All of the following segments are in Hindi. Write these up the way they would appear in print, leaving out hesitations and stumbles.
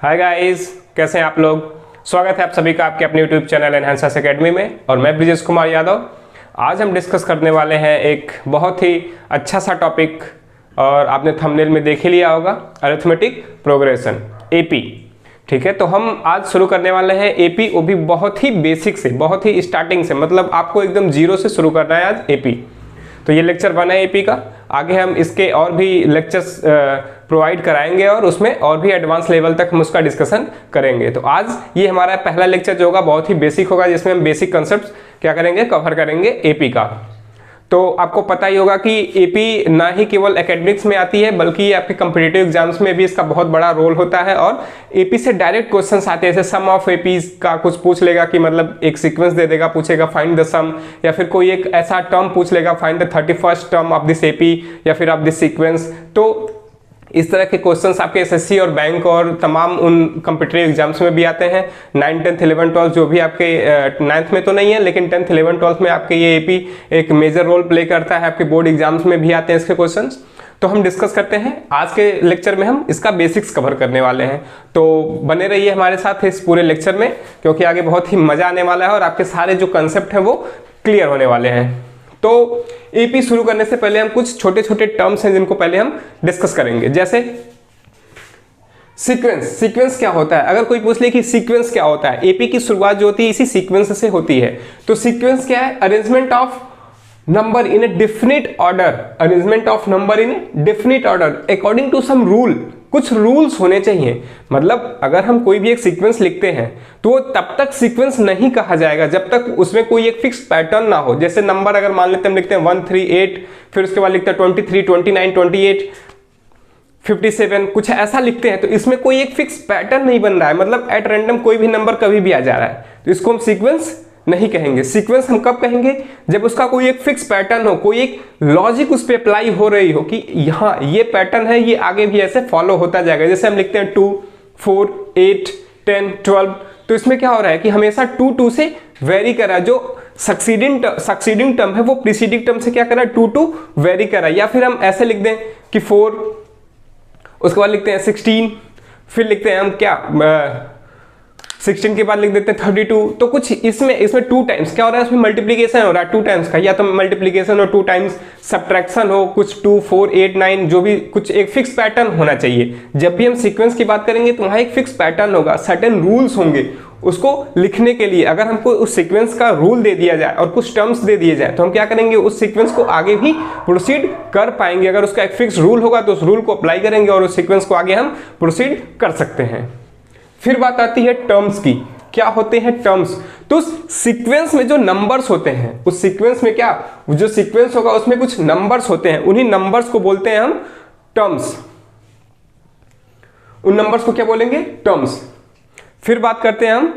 हाय गाइस, कैसे हैं आप लोग। स्वागत है आप सभी का आपके अपने यूट्यूब चैनल एनहांसर्स एकेडमी में और मैं ब्रिजेश कुमार यादव। आज हम डिस्कस करने वाले हैं एक बहुत ही अच्छा सा टॉपिक और आपने थंबनेल में देख ही लिया होगा, अरिथमेटिक प्रोग्रेशन एपी। ठीक है, तो हम आज शुरू करने वाले हैं एपी, वो भी बहुत ही बेसिक से, बहुत ही स्टार्टिंग से, मतलब आपको एकदम जीरो से शुरू करना है आज एपी। तो ये लेक्चर 1 है एपी का। आगे हम इसके और भी लेक्चर्स प्रोवाइड कराएंगे और उसमें और भी एडवांस लेवल तक हम उसका डिस्कशन करेंगे। तो आज ये हमारा पहला लेक्चर जो होगा बहुत ही बेसिक होगा, जिसमें हम बेसिक कॉन्सेप्ट्स क्या करेंगे, कवर करेंगे एपी का। तो आपको पता ही होगा कि एपी ना ही केवल एकेडमिक्स में आती है बल्कि ये आपके कॉम्पिटिटिव एग्जाम्स में भी इसका बहुत बड़ा रोल होता है। और एपी से डायरेक्ट क्वेश्चंस आते हैं, जैसे सम ऑफ एपी का कुछ पूछ लेगा कि मतलब एक सीक्वेंस दे देगा, पूछेगा फाइंड द सम, या फिर कोई एक ऐसा टर्म पूछ लेगा find the 31st term of this AP या फिर ऑफ दिस सीक्वेंस। तो इस तरह के क्वेश्चंस आपके एसएससी और बैंक और तमाम उन कॉम्पिटिटिव एग्जाम्स में भी आते हैं। 9th 10th 11th 12th जो भी आपके 9th में तो नहीं है, लेकिन 10th 11th 12th में आपके ये एपी एक मेजर रोल प्ले करता है। आपके बोर्ड एग्जाम्स में भी आते हैं इसके क्वेश्चंस। तो हम डिस्कस करते हैं आज के लेक्चर में, हम इसका बेसिक्स कवर करने वाले हैं। तो बने रहिए हमारे साथ इस पूरे लेक्चर में, क्योंकि आगे बहुत ही मजा आने वाला है और आपके सारे जो कंसेप्ट हैं वो क्लियर होने वाले हैं। तो एपी शुरू करने से पहले हम कुछ छोटे छोटे टर्म्स हैं जिनको पहले हम डिस्कस करेंगे, जैसे सीक्वेंस। सीक्वेंस क्या होता है, अगर कोई पूछ ले कि सीक्वेंस क्या होता है, एपी की शुरुआत जो होती है इसी सीक्वेंस से होती है। तो सीक्वेंस क्या है, arrangement of number in a definite order, arrangement of number in a definite order according to some rule. कुछ रूल्स होने चाहिए, मतलब अगर हम कोई भी एक सीक्वेंस लिखते हैं तो वो तब तक सीक्वेंस नहीं कहा जाएगा जब तक उसमें कोई एक फिक्स पैटर्न ना हो। जैसे नंबर अगर मान लेते हैं हम लिखते हैं 1 3 8, फिर उसके बाद लिखते हैं 23 29 28 57, कुछ ऐसा लिखते हैं, तो इसमें कोई एक फिक्स पैटर्न नहीं बन रहा है, मतलब एट रैंडम कोई भी नंबर कभी भी आ जा रहा है, तो इसको हम सीक्वेंस नहीं कहेंगे। सीक्वेंस हम कब कहेंगे, जब उसका कोई एक फिक्स पैटर्न हो, कोई एक लॉजिक उस पर अप्लाई हो रही हो कि यहाँ ये पैटर्न है, ये आगे भी ऐसे फॉलो होता जाएगा। जैसे हम लिखते हैं 2 4 8 10 12, तो इसमें क्या हो रहा है कि हमेशा 2 2 से वेरी कर रहा है, जो सक्सीडिंग टर्म है वो प्रीसीडिंग टर्म से क्या कर रहा है, 2 2 वेरी कर रहा है। या फिर हम ऐसे लिख दें कि 4, उसके बाद लिखते हैं 16, फिर लिखते हैं हम क्या 16 के बाद लिख देते हैं 32। तो कुछ इसमें 2 टाइम्स क्या हो रहा है, उसमें मल्टीप्लीकेशन हो रहा है 2 टाइम्स का, या तो मल्टीप्लीकेशन हो 2 टाइम्स, सब्ट्रैक्शन हो कुछ 2 4 8 9, जो भी कुछ एक फिक्स पैटर्न होना चाहिए। जब भी हम सीक्वेंस की बात करेंगे तो वहाँ एक फिक्स पैटर्न होगा, सर्टेन रूल्स होंगे उसको लिखने के लिए। अगर हमको उस सीक्वेंस का रूल दे दिया जाए और कुछ टर्म्स दे दिए जाए तो हम क्या करेंगे, उस सीक्वेंस को आगे भी प्रोसीड कर पाएंगे। अगर उसका एक फिक्स रूल होगा तो उस रूल को अप्लाई करेंगे और उस सीक्वेंस को आगे हम प्रोसीड कर सकते हैं। फिर बात आती है टर्म्स की। क्या होते हैं टर्म्स, तो उस सीक्वेंस में जो नंबर्स होते हैं, उस सीक्वेंस में क्या जो सीक्वेंस होगा उसमें कुछ नंबर्स होते हैं, उन्हीं नंबर्स को बोलते हैं हम टर्म्स। उन नंबर्स को क्या बोलेंगे, टर्म्स। फिर बात करते हैं हम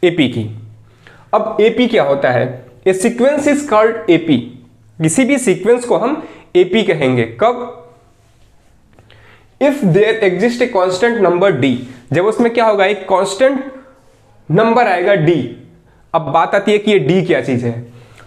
एपी की। अब एपी क्या होता है, a sequence is called AP. किसी भी सीक्वेंस को हम एपी कहेंगे कब, if there exist a constant number d, जब उसमें क्या होगा, एक कांस्टेंट नंबर आएगा डी। अब बात आती है कि ये डी क्या चीज है,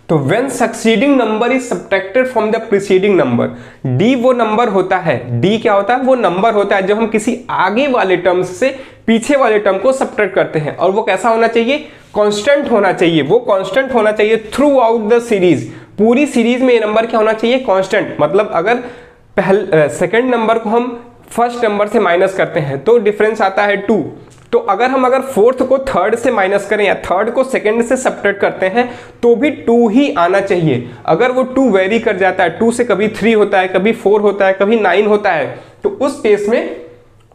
तो when succeeding number is subtracted from the preceding number. D वो नंबर होता है, डी क्या होता है, वो नंबर होता है जब हम किसी आगे वाले टर्म से पीछे वाले टर्म को सब्ट्रैक्ट करते हैं। और वो कैसा होना चाहिए, कांस्टेंट होना चाहिए। वो कांस्टेंट होना चाहिए थ्रू आउट द सीरीज, पूरी सीरीज में ये नंबर क्या होना चाहिए, कांस्टेंट। मतलब अगर सेकंड नंबर को हम फर्स्ट नंबर से माइनस करते हैं तो डिफरेंस आता है 2, तो अगर फोर्थ को थर्ड से माइनस करें या थर्ड को सेकंड से सब्ट्रैक्ट करते हैं तो भी 2 ही आना चाहिए। अगर वो 2 वेरी कर जाता है, 2 से कभी 3 होता है, कभी 4 होता है, कभी 9 होता है, तो उस केस में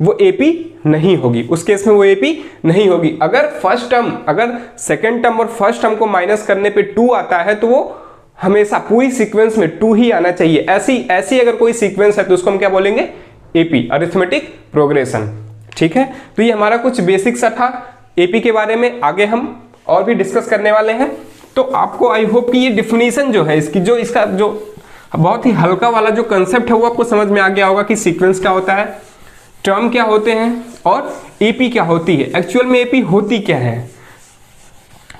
वो एपी नहीं होगी, उस केस में वो एपी नहीं होगी। अगर सेकंड टर्म और फर्स्ट टर्म को माइनस करने पे 2 आता है तो वो हमेशा पूरी सीक्वेंस में 2 ही आना चाहिए। ऐसी अगर कोई सीक्वेंस है तो उसको हम क्या बोलेंगे, एपी, अरिथमेटिक प्रोग्रेशन। ठीक है, तो ये हमारा कुछ बेसिक सा था एपी के बारे में। आगे हम और भी डिस्कस करने वाले हैं। तो आपको आई होप कि ये डिफिनीशन जो है इसकी, जो इसका जो बहुत ही हल्का वाला जो कंसेप्ट है वो आपको समझ में आ गया होगा कि सीक्वेंस क्या होता है, टर्म क्या होते हैं और एपी क्या होती है, एक्चुअल में एपी होती क्या है।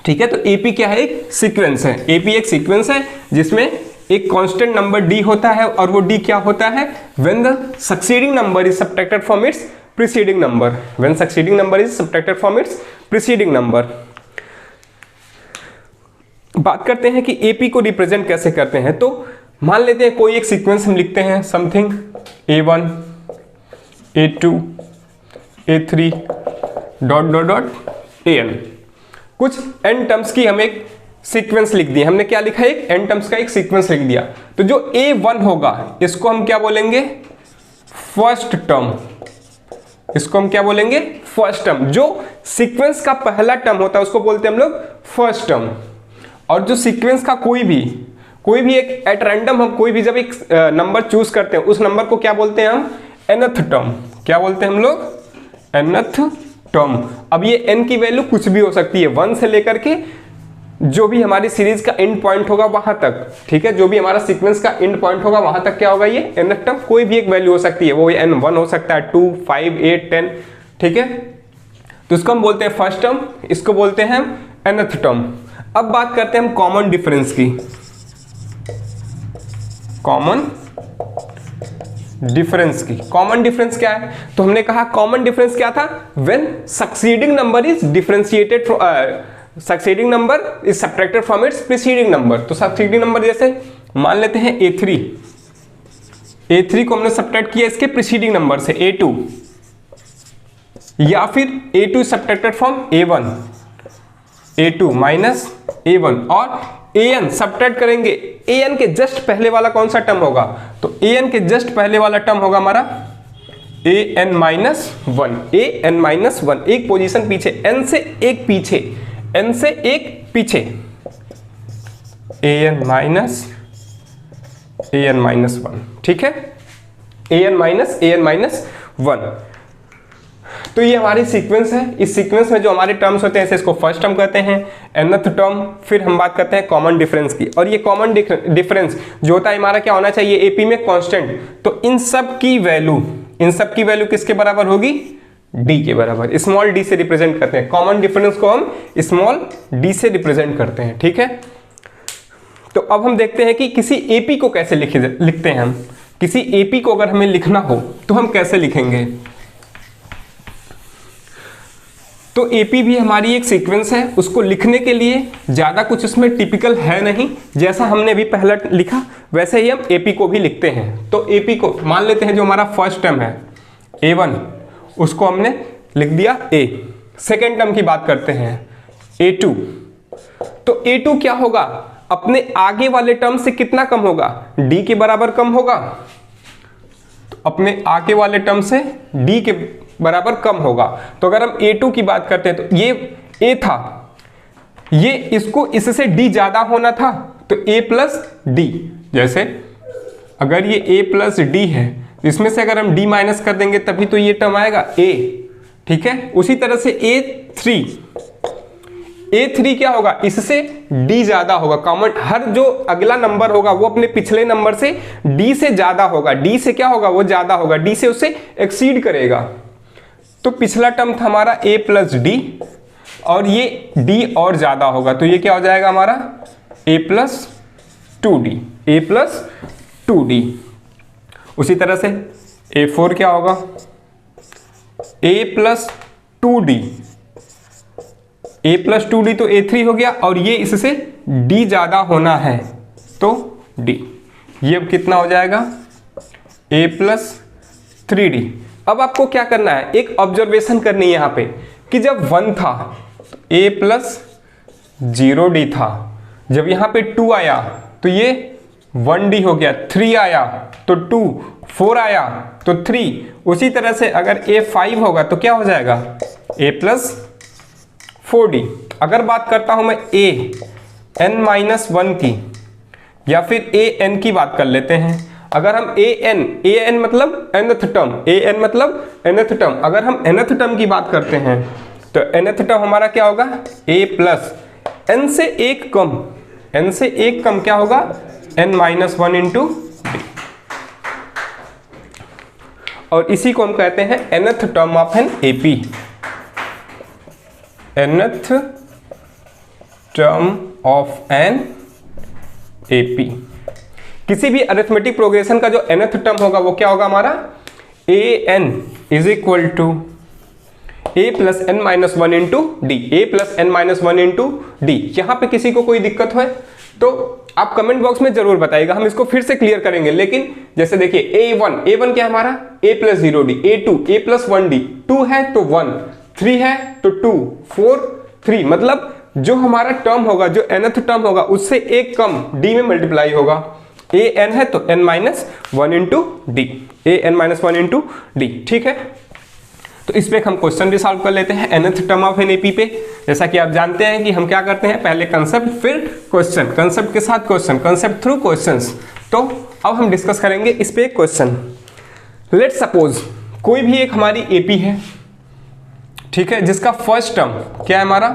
ठीक है, तो एपी क्या है, एक सीक्वेंस है। एपी एक सीक्वेंस है जिसमें एक कांस्टेंट नंबर डी होता है और वो डी क्या होता है, when the succeeding number is subtracted from its preceding number, when succeeding number is subtracted from its preceding number। बात करते हैं कि AP को रिप्रेजेंट कैसे करते हैं। तो मान लेते हैं कोई एक सीक्वेंस हम लिखते हैं, something A1 A2 A3 dot dot dot AN, कुछ n टर्म्स की हम एक सीक्वेंस लिख दी। हमने क्या लिखा है, एक n टर्म्स का एक सीक्वेंस लिख दिया। तो जो A1 होगा इसको हम क्या बोलेंगे, फर्स्ट टर्म। इसको हम क्या बोलेंगे, फर्स्ट टर्म। जो सीक्वेंस का पहला टर्म होता है उसको बोलते हैं हम लोग फर्स्ट टर्म। और जो सीक्वेंस का कोई भी एक एट रैंडम हम कोई भी जब एक नंबर चूज करते हैं उस नंबर को क्या बोलते हैं हम, nth टर्म। क्या बोलते हैं हम लोग, nth टर्म। अब ये n की वैल्यू कुछ भी हो सकती है, 1 से लेकर के जो भी हमारी सीरीज का एंड पॉइंट होगा वहां तक, ठीक है, जो भी हमारा सीक्वेंस का एंड पॉइंट होगा वहां तक क्या होगा, ये nth टर्म। कोई भी एक वैल्यू हो सकती है, वो n1 हो सकता है, 2 5 8 10, ठीक है। तो इसको हम बोलते हैं फर्स्ट टर्म, इसको बोलते हैं nth टर्म। अब बात करते हैं हम कॉमन डिफरेंस की। कॉमन डिफरेंस क्या है, तो हमने कहा कॉमन डिफरेंस क्या था, when succeeding number is differentiated, succeeding number is subtracted from its preceding number. तो सक्सीडिंग नंबर जैसे मान लेते हैं A3 को हमने सब्ट्रैक्ट किया इसके प्रीसीडिंग नंबर से A2, या फिर A2 subtracted from A1, A2 minus A1, और an सब्ट्रैक्ट करेंगे, an के जस्ट पहले वाला कौन सा टर्म होगा, तो an के जस्ट पहले वाला टर्म होगा हमारा an माइनस 1, an माइनस 1, एक पोजीशन पीछे, n से एक पीछे, n से एक पीछे, an माइनस 1, ठीक है, an माइनस 1। तो ये हमारी सीक्वेंस है। इस सीक्वेंस में जो हमारे टर्म्स होते हैं इसको फर्स्ट टर्म कहते हैं, nth टर्म। फिर हम बात करते हैं कॉमन डिफरेंस की, और ये कॉमन डिफरेंस जो होता है हमारा क्या होना चाहिए, एपी में कांस्टेंट। तो इन सब की वैल्यू किसके बराबर होगी, d के बराबर, स्मॉल d से रिप्रेजेंट करते हैं। कॉमन डिफरेंस को हम स्मॉल d से रिप्रेजेंट करते हैं, ठीक है। तो अब हम देखते हैं कि किसी एपी को कैसे लिखते हैं हम। किसी एपी को अगर हमें लिखना हो तो हम कैसे लिखेंगे। तो एपी भी हमारी एक सीक्वेंस है, उसको लिखने के लिए ज़्यादा कुछ उसमें टिपिकल है नहीं, जैसा हमने भी पहला लिखा वैसे ही हम एपी को भी लिखते हैं। तो एपी को मान लेते हैं जो हमारा फर्स्ट टर्म है A1, उसको हमने लिख दिया A। सेकेंड टर्म की बात करते हैं A2, तो A2 क्या होगा, अपने आगे वाले टर्म से कितना कम होगा, D के बराबर कम होगा। तो अपने आगे वाले टर्म से D के बराबर कम होगा। तो अगर हम A2 की बात करते हैं तो ये A था, ये इसको इससे D ज्यादा होना था, तो A प्लस D। जैसे अगर ये A प्लस D है, इसमें से अगर हम D माइनस कर देंगे तभी तो ये टर्म आएगा A, ठीक है। उसी तरह से A3 क्या होगा, इससे D ज्यादा होगा। कॉमन हर जो अगला नंबर होगा वो अपने पिछले नंबर से D से ज्यादा होगा, D से क्या होगा, वो ज्यादा होगा, D से उससे एक्सीड करेगा। तो पिछला टर्म था हमारा A प्लस D, और ये D और ज्यादा होगा, तो ये क्या हो जाएगा हमारा A प्लस 2D। उसी तरह से A4 क्या होगा, A प्लस 2D, तो A3 हो गया, और ये इससे D ज्यादा होना है तो D। ये अब कितना हो जाएगा, A प्लस 3D। अब आपको क्या करना है, एक ऑब्जर्वेशन करनी है यहाँ पे कि जब 1 था तो A प्लस 0D था, जब यहाँ पे 2 आया तो ये 1D हो गया, 3 आया तो 2, 4 आया तो 3। उसी तरह से अगर A5 होगा तो क्या हो जाएगा, A प्लस 4D। अगर बात करता हूं मैं an-1 की, या फिर an की बात कर लेते हैं। अगर हम an मतलब nth टर्म, an मतलब nth टर्म, अगर हम nth टर्म की बात करते हैं तो nth टर्म हमारा क्या होगा, a प्लस n से एक कम क्या होगा, n-1 इंटू d। और इसी को हम कहते हैं nth term of n AP, nth term of n AP. किसी भी अरिथमेटिक प्रोग्रेशन का जो nth टर्म होगा वो क्या होगा हमारा an is equal to a plus n minus one into d, a plus n minus one into d. यहाँ पे किसी को कोई दिक्कत है तो आप कमेंट बॉक्स में जरूर बताइएगा, हम इसको फिर से क्लियर करेंगे। लेकिन जैसे देखिए a1 क्या है हमारा, a plus zero D, a2 a plus one D, 2 है तो 1, 3 है तो 2, 4 3, मतलब जो हमारा टर्म होगा, जो nth टर्म होगा उससे एक कम d में मल्टीप्लाई होगा। a n है तो n minus one into D, a n minus one into D, ठीक है। तो इस पे हम क्वेश्चन भी सॉल्व कर लेते हैं nth term of n AP पे। जैसा कि आप जानते हैं कि हम क्या करते हैं, पहले कंसेप्ट फिर क्वेश्चन, कंसेप्ट के साथ क्वेश्चन, कंसेप्ट थ्रू क्वेश्चंस। तो अब हम डिस्कस करेंगे इस पे एक क्वेश्चन। लेट सपोज कोई भी एक हमारी एपी है, ठीक है, जिसका फर्स्ट टर्म क्या है हमारा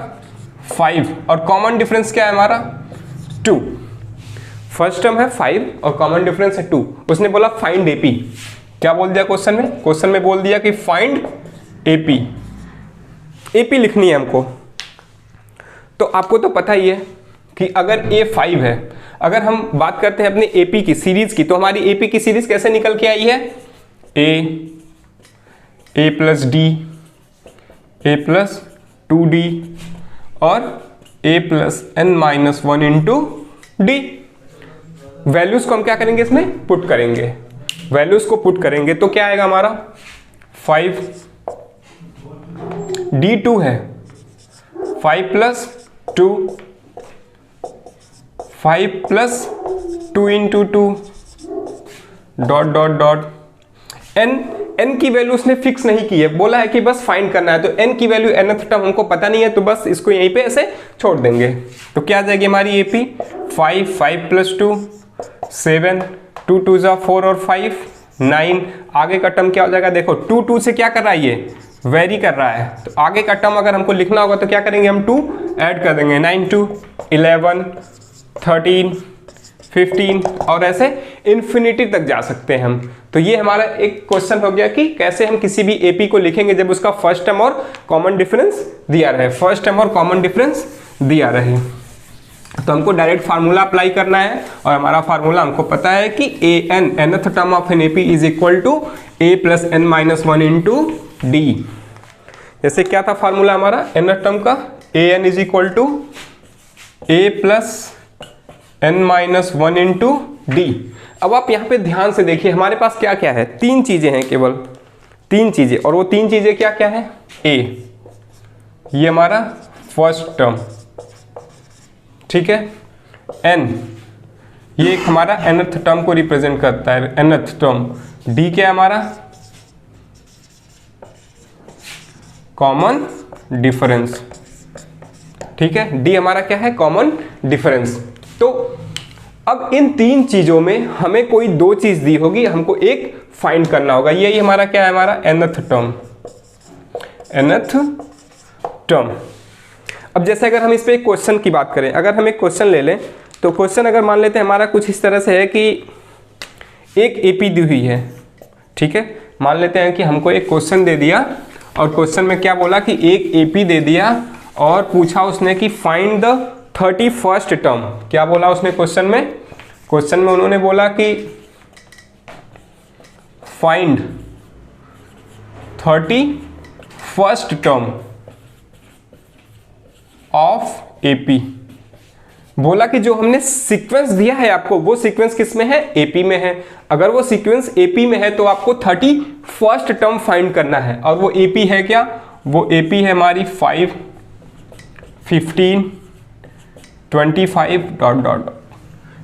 5 और कॉमन डिफरेंस क्या है हमारा 2। फर्स्ट टर्म है 5 और कॉमन डिफरेंस है 2। उसने बोला फाइंड एपी। क्या बोल दिया क्वेश्चन में, क्वेश्चन में बोल दिया कि फाइंड एपी, एपी लिखनी है हमको। तो आपको तो पता ही है कि अगर ए 5 है, अगर हम बात करते हैं अपने एपी की सीरीज की, तो हमारी एपी की सीरीज कैसे निकल के आई है, a plus d, a plus 2d और a plus n minus one into d. Values को हम क्या करेंगे, इसमें पुट करेंगे, वैल्यूज को पुट करेंगे तो क्या आएगा हमारा 5, d2 है 5 plus 2, 5 plus 2 into 2 dot dot dot. n की वैल्यू उसने फिक्स नहीं की है, बोला है कि बस फाइंड करना है। तो n की वैल्यू nth टर्म हमको पता नहीं है, तो बस इसको यहीं पे ऐसे छोड़ देंगे। तो क्या आ जाएगी हमारी एपी 5, 5 प्लस 2 7, 2 2 जा 4 और 5 9। आगे का टर्म क्या हो जाएगा, देखो 2 2 से क्या कर रहा है, ये वेरी कर रहा है। तो आगे का टर्म अगर हमको लिखना होगा तो क्या करेंगे, हम 2 ऐड कर देंगे, 9 2 11 13 15 और ऐसे इन्फिनिटी तक जा सकते हैं हम। तो ये हमारा एक क्वेश्चन हो गया कि कैसे हम किसी भी एपी को लिखेंगे जब उसका फर्स्ट टर्म और कॉमन डिफरेंस दिया रहे, फर्स्ट टर्म और कॉमन डिफरेंस दिया रहे। तो हमको डायरेक्ट फार्मूला अप्लाई करना है और हमारा फार्मूला हमको पता है कि a n nth term of n AP is equal to a plus n minus one into d. जैसे क्या था फार्मूला हमारा nth टर्म का, a n is equal to a plus n minus one into d. अब आप यहाँ पे ध्यान से देखिए, हमारे पास क्या क्या है, 3 चीजें हैं, केवल 3 चीजें, और वो 3 चीजें क्या क्या है, ए ये हमारा फर्स्ट टर्म, ठीक है, n ये एक हमारा nth टर्म को रिप्रेजेंट करता है, nth टर्म, d क्या है हमारा कॉमन डिफरेंस, ठीक है, d हमारा क्या है कॉमन डिफरेंस। तो अब इन 3 चीजों में हमें कोई 2 चीज दी होगी, हमको एक फाइंड करना होगा। यही हमारा क्या है, हमारा nth टर्म, nth टर्म। अब जैसे अगर हम इस पे एक क्वेश्चन की बात करें, अगर हम एक क्वेश्चन ले लें, तो क्वेश्चन अगर मान लेते हैं हमारा कुछ इस तरह से है कि एक एपी दी हुई है, ठीक है, मान लेते हैं कि हमको एक क्वेश्चन दे दिया और क्वेश्चन में क्या बोला कि एक एपी दे दिया और पूछा उसने कि फाइंड द 31st टर्म। क्या बोला उसने क्वेश्चन में, क्वेश्चन में उन्होंने बोला कि find 31st term of AP. बोला कि जो हमने सीक्वेंस दिया है आपको, वो सीक्वेंस किस में है, एपी में है। अगर वो सीक्वेंस एपी में है तो आपको 31st टर्म फाइंड करना है, और वो एपी है क्या, वो एपी है हमारी 5 15 25 डॉट डॉट,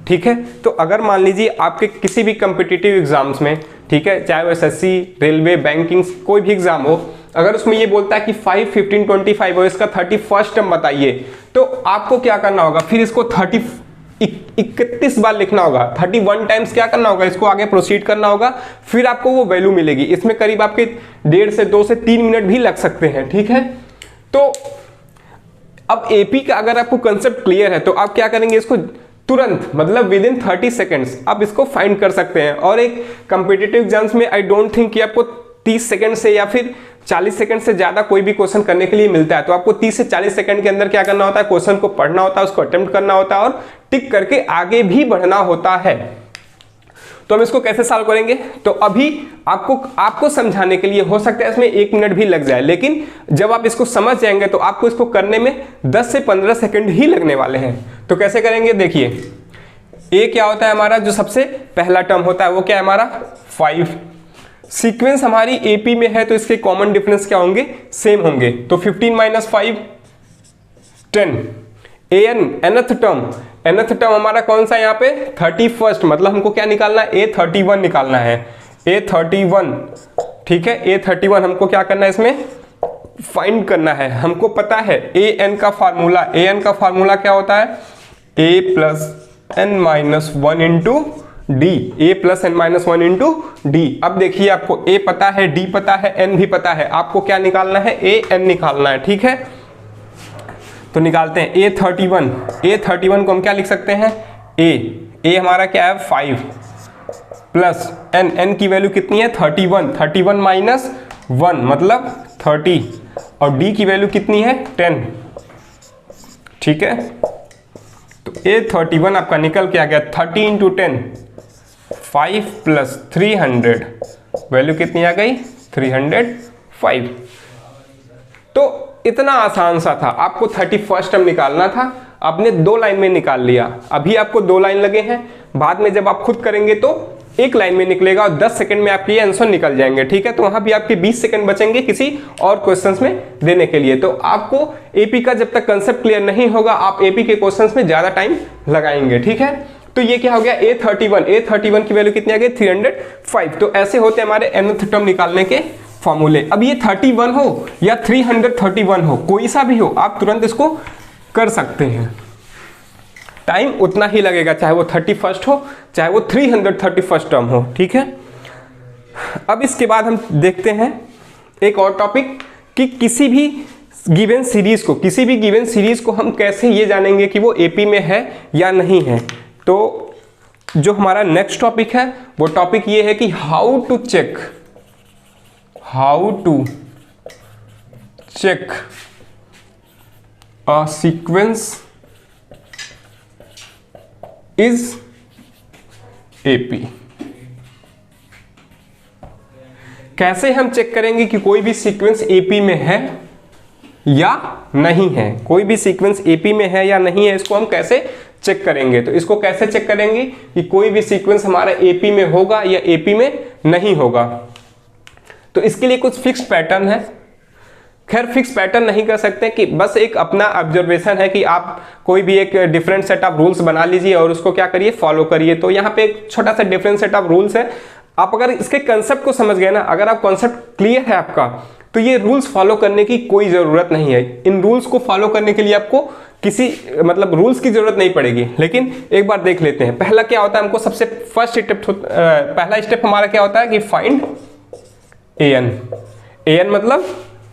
ठीक है। तो अगर मान लीजिए आपके किसी भी कम्पिटिटिव एग्जाम्स में, ठीक है, चाहे वो एसएससी, रेलवे, बैंकिंग, कोई भी एग्जाम हो, अगर उसमें ये बोलता है कि 5 15 25 और इसका 31st टर्म बताइए, तो आपको क्या करना होगा, फिर इसको 31 बार लिखना होगा, 31 टाइम्स क्या करना होगा, इसको आगे प्रोसीड करना होगा, फिर आपको वो वैल्यू मिलेगी। इसमें करीब आपके 1.5 से 2 से 3 मिनट भी लग सकते हैं, ठीक है। तो अब एपी का अगर आपको कंसेप्ट क्लियर है तो आप क्या करेंगे, इसको तुरंत, मतलब विद इन 30 सेकेंड्स आप इसको फाइंड कर सकते हैं। और एक कम्पिटिटिव एग्जाम्स में आई डोंट थिंक कि आपको 30 सेकंड से या फिर 40 सेकंड से ज्यादा कोई भी क्वेश्चन करने के लिए मिलता है। तो आपको 30 से 40 सेकंड के अंदर क्या करना होता है, क्वेश्चन को पढ़ना होता है, उसको अटेम्प्ट करना होता है और टिक करके आगे भी बढ़ना होता है। तो हम इसको कैसे सॉल्व करेंगे, तो अभी आपको समझाने के लिए हो सकता है इसमें 1 मिनट भी लग जाए, लेकिन जब आप इसको समझ जाएंगे तो आपको इसको करने में 10 से 15 सेकंड ही लगने वाले हैं। तो कैसे करेंगे, देखिए ए क्या होता है हमारा, जो सबसे पहला टर्म होता है वो क्या है हमारा 5। सीक्वेंस हमारी एपी में है तो इसके कॉमन डिफरेंस क्या होंगे, सेम होंगे। तो 15 माइनस 5 10। एनथ टर्म हमारा कौन सा यहाँ पे 31, मतलब हमको क्या निकालना है, A31 निकालना है, A31, ठीक है। A31 हमको क्या करना है, इसमें फाइंड करना है। हमको पता है an का फार्मूला क्या होता है, a plus n minus 1 into D, a plus n minus 1 into d. अब देखिए आपको a पता है, d पता है, n भी पता है, आपको क्या निकालना है, an निकालना है, ठीक है। तो निकालते हैं A31 को हम क्या लिख सकते हैं, a हमारा क्या है 5 प्लस n की वैल्यू कितनी है 31 माइनस 1 मतलब 30, और d की वैल्यू कितनी है 10, ठीक है। तो A31 आपका निकल के आ गया 30 इंटू 10, 5 प्लस 300, वैल्यू कितनी आ गई 305। तो इतना आसान सा था, आपको 31st टर्म निकालना था, आपने 2 लाइन में निकाल लिया। अभी आपको 2 लाइन लगे हैं, बाद में जब आप खुद करेंगे तो 1 लाइन में निकलेगा और 10 सेकंड में आपके आंसर निकल जाएंगे, ठीक है। तो वहां भी आपके 20 सेकंड बचेंगे किसी और क्वेश्चंस में देने के लिए। तो आपको एपी का जब तक कंसेप्ट क्लियर नहीं होगा, आप एपी के क्वेश्चंस में ज्यादा टाइम लगाएंगे, ठीक है। तो ये क्या हो गया A31 की वैल्यू कितनी आ गई 305। तो ऐसे होते हमारे nth टर्म निकालने के फॉर्मूले। अब ये 31 हो या 331 हो, कोई सा भी हो, आप तुरंत इसको कर सकते हैं। टाइम उतना ही लगेगा, चाहे वो 31st हो चाहे वो 331st टर्म हो, ठीक है। अब इसके बाद हम देखते हैं एक और टॉपिक कि किसी भी गिवन सीरीज को हम कैसे ये जानेंगे कि वो एपी में है या नहीं है। तो जो हमारा नेक्स्ट टॉपिक है वो टॉपिक ये है कि how to check a sequence is AP. कैसे हम चेक करेंगे कि कोई भी सीक्वेंस एपी में है या नहीं है, कोई भी सीक्वेंस एपी में है या नहीं है, इसको हम कैसे चेक करेंगे। तो इसको कैसे चेक करेंगे कि कोई भी सीक्वेंस हमारा एपी में होगा या एपी में नहीं होगा। तो इसके लिए कुछ फिक्स्ड पैटर्न है। खैर फिक्स पैटर्न नहीं कर सकते कि बस एक अपना ऑब्जर्वेशन है कि आप कोई भी एक डिफरेंट सेट ऑफ रूल्स बना लीजिए और उसको क्या करिए, फॉलो करिए। तो यहाँ पे एक छोटा सा डिफरेंट सेट ऑफ रूल्स है। आप अगर इसके कंसेप्ट को समझ गए ना, अगर आप कंसेप्ट क्लियर है आपका, तो ये रूल्स फॉलो करने की कोई जरूरत नहीं है। इन रूल्स को फॉलो करने के लिए आपको किसी रूल्स की जरूरत नहीं पड़ेगी। लेकिन एक बार देख लेते हैं। पहला क्या होता है, हमको सबसे फर्स्ट स्टेप पहला स्टेप हमारा क्या होता है कि फाइंड an मतलब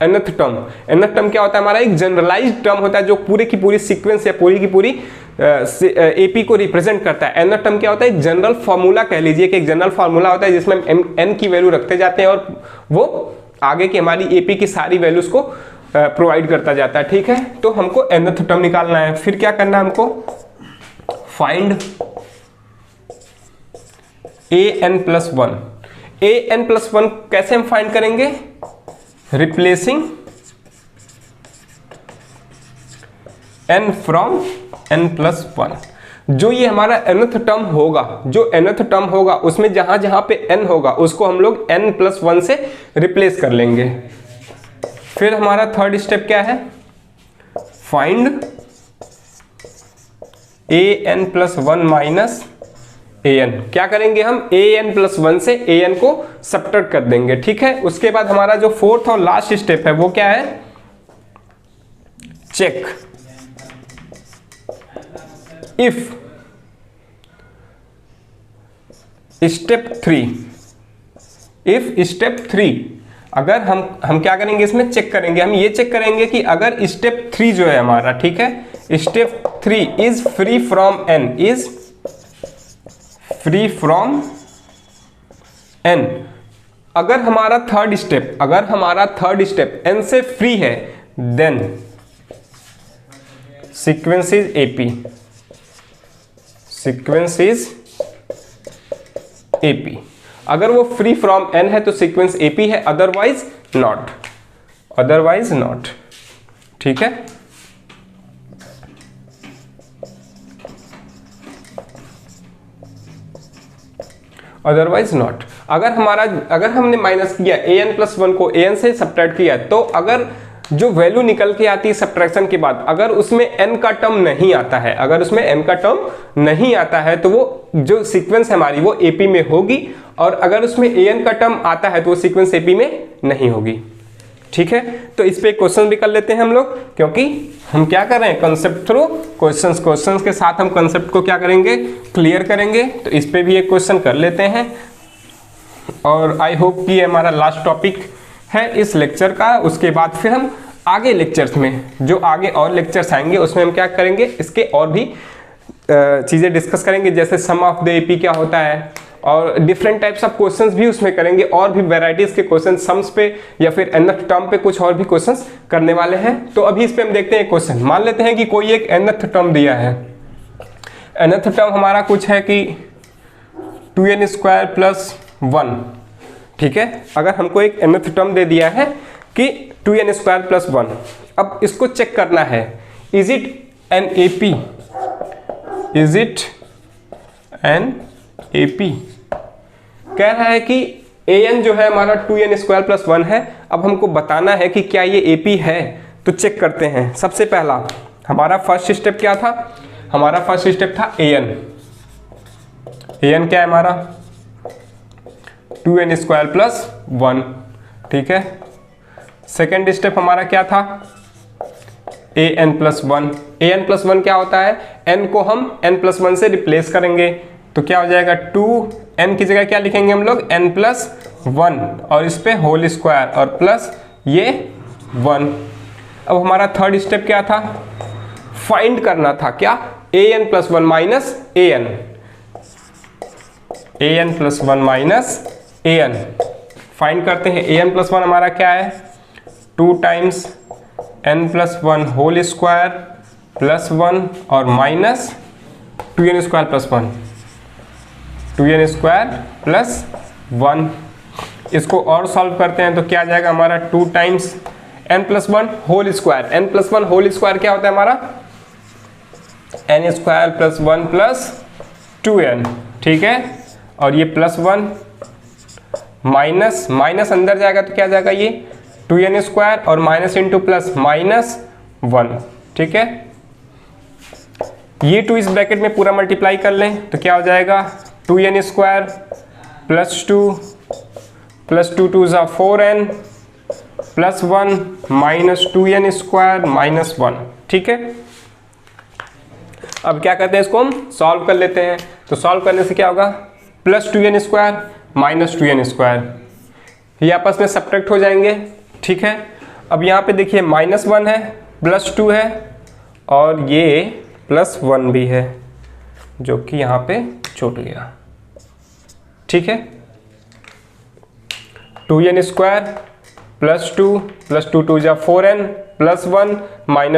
nth टर्म क्या होता है हमारा, एक जनरलाइज्ड टर्म होता है जो पूरे की पूरी सीक्वेंस या पूरी की पूरी एपी को रिप्रेजेंट करता है। nth टर्म क्या होता है, एक जनरल फार्मूला कह लीजिए कि एक जनरल फार्मूला होता है जिसमें हम n की वैल्यू रखते जाते हैं और वो आगे की हमारी एपी की सारी वैल्यूज को प्रोवाइड करता जाता है, ठीक है। तो हमको nth टर्म निकालना है। फिर क्या करना है हमको, फाइंड an+1 कैसे हम फाइंड करेंगे, रिप्लेसिंग n फ्रॉम n+1। जो ये हमारा nth टर्म होगा उसमें जहां जहां पे n होगा उसको हम लोग n+1 से रिप्लेस कर लेंगे। फिर हमारा थर्ड स्टेप क्या है, फाइंड an+1 माइनस an। क्या करेंगे हम, an+1 से an को सब्ट्रैक्ट कर देंगे, ठीक है। उसके बाद हमारा जो फोर्थ और लास्ट स्टेप है वो क्या है, चेक इफ स्टेप 3 अगर हम क्या करेंगे, इसमें चेक करेंगे, हम ये चेक करेंगे कि अगर स्टेप 3 जो है हमारा, ठीक है, step 3 is free from n। अगर हमारा थर्ड स्टेप n से फ्री है देन सीक्वेंस इज एपी। अगर वो फ्री फ्रॉम एन है तो सीक्वेंस एपी है, अदरवाइज नॉट, अदरवाइज नॉट। ठीक है, अदरवाइज नॉट। अगर हमने माइनस किया an+1 को an से सब्ट्रैक्ट किया, तो अगर जो वैल्यू निकल के आती है सब्ट्रैक्शन के बाद, अगर उसमें n का टर्म नहीं आता है, अगर उसमें n का टर्म नहीं आता है, तो वो जो सीक्वेंस है हमारी वो AP में होगी, और अगर उसमें an का टर्म आता है तो वो सीक्वेंस AP में नहीं होगी। ठीक है, तो इस पे क्वेश्चन भी कर लेते हैं हम लोग, क्योंकि हम क्या कर रहे हैं, कंसेप्ट थ्रू क्वेश्चंस, क्वेश्चंस के साथ हम कंसेप्ट को क्या करेंगे, क्लियर करेंगे। तो इस पे भी एक क्वेश्चन कर लेते हैं, और आई होप कि हमारा लास्ट टॉपिक है इस लेक्चर का। उसके बाद फिर हम आगे लेक्चर्स में, जो आगे और लेक्चर्स आएंगे उसमें हम क्या करेंगे, इसके और भी चीज़ें डिस्कस करेंगे, जैसे सम ऑफ द एपी क्या होता है, और डिफरेंट टाइप्स ऑफ क्वेश्चंस भी उसमें करेंगे, और भी वैरायटीज के क्वेश्चन सम्स पे या फिर nth टर्म पे कुछ और भी क्वेश्चंस करने वाले हैं। तो अभी इस पे हम देखते हैं क्वेश्चन। मान लेते हैं कि कोई एक nth टर्म दिया है, nth टर्म हमारा कुछ है कि 2n² + 1। ठीक है, अगर हमको एक nth टर्म दे दिया है कि 2n² + 1, अब इसको चेक करना है, is it N AP, is it an AP. कह रहा है कि an जो है हमारा 2n² + 1 है। अब हमको बताना है कि क्या ये AP है, तो चेक करते हैं। सबसे पहला हमारा फर्स्ट स्टेप क्या था, हमारा फर्स्ट स्टेप था an। an क्या है हमारा 2n² + 1। ठीक है, सेकेंड स्टेप हमारा क्या था, an+1। an+1 क्या होता है, n को हम n+1 से रिप्लेस करेंगे, तो क्या हो जाएगा 2n की जगह क्या लिखेंगे हम लोग, n+1, और इस पे होल स्क्वायर और प्लस ये 1। अब हमारा थर्ड स्टेप क्या था, फाइंड करना था क्या, an+1 minus an, an+1 - an। Find करते हैं, an+1 हमारा क्या है 2 times n+1 whole square plus 1 और माइनस 2n² + 1, 2n² + 1। इसको और सॉल्व करते हैं तो क्या आ जाएगा हमारा 2 times n+1 whole square, n+1 whole square क्या होता है हमारा n² + 1 + 2n। ठीक है, और ये +1 माइनस अंदर जाएगा तो क्या जाएगा, ये 2n² और माइनस इंटू प्लस -1। ठीक है, ये 2 इस ब्रैकेट में पूरा मल्टीप्लाई कर लें तो क्या हो जाएगा 2n² + 2 + 2 2 = 4n + 1 - 2n² - 1। ठीक है, अब क्या करते हैं, इसको हम सॉल्व कर लेते हैं। तो सॉल्व करने से क्या होगा, +2n² - 2n², ये आपस में सब्ट्रैक्ट हो जाएंगे। ठीक है, अब यहाँ पे देखिए -1 है, +2 है, और ये +1 भी है, जो कि यहाँ पे छूट गया। ठीक है, 2n² + 2 + 2 2 = 4n + 1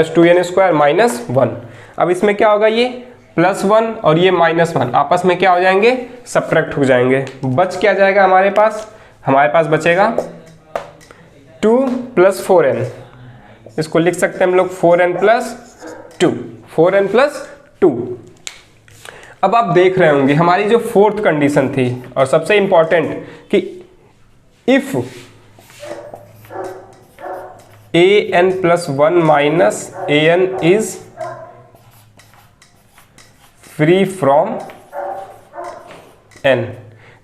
- 2n² - 1। अब इसमें क्या होगा, ये +1 और ये -1 आपस में क्या हो जाएंगे, सब्ट्रैक्ट हो जाएंगे। बच क्या जाएगा हमारे पास बचेगा 2 + 4n, इसको लिख सकते हैं हम लोग 4n + 2, 4n + 2। अब आप देख रहे होंगे हमारी जो फोर्थ कंडीशन थी, और सबसे इंपॉर्टेंट कि if an+1 - an is free from n।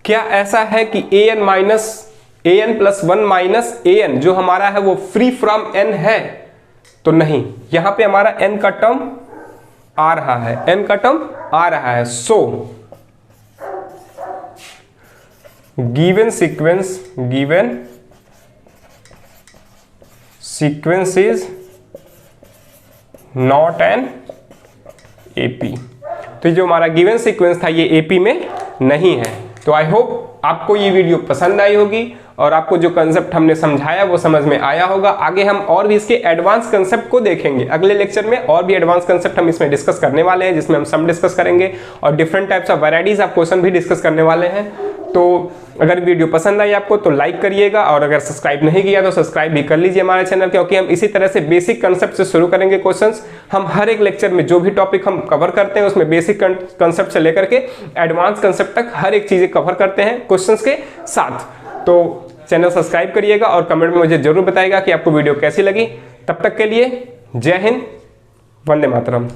क्या ऐसा है कि an+1 - an जो हमारा है वो फ्री फ्रॉम n है, तो नहीं, यहां पे हमारा n का टर्म आ रहा है, n का टर्म आ रहा है। So given sequence is not an AP। तो जो हमारा गिवन सीक्वेंस था ये AP में नहीं है। तो आई होप आपको ये वीडियो पसंद आई होगी, और आपको जो कंसेप्ट हमने समझाया वो समझ में आया होगा। आगे हम और भी इसके एडवांस कंसेप्ट को देखेंगे अगले लेक्चर में, और भी एडवांस कंसेप्ट हम इसमें डिस्कस करने वाले हैं, जिसमें हम सम डिस्कस करेंगे और different types of varieties of question भी डिस्कस करने वाले हैं। तो अगर वीडियो पसंद आई आपको तो लाइक करिएगा, और अगर सब्सक्राइब नहीं किया तो सब्सक्राइब भी कर लीजिए हमारे चैनल, क्योंकि हम इसी तरह से बेसिक कंसेप्ट से शुरू करेंगे क्वेश्चंस। हम हर एक लेक्चर में जो भी टॉपिक हम कवर करते हैं उसमें बेसिक कंसेप्ट से लेकर के एडवांस कंसेप्ट तक हर एक चीजें कवर करते हैं क्वेश्चंस के साथ। तो चैनल सब्सक्राइब करिएगा और कमेंट में मुझे जरूर बताइएगा कि आपको वीडियो कैसी लगी। तब तक के लिए जय हिंद, वंदे मातरम।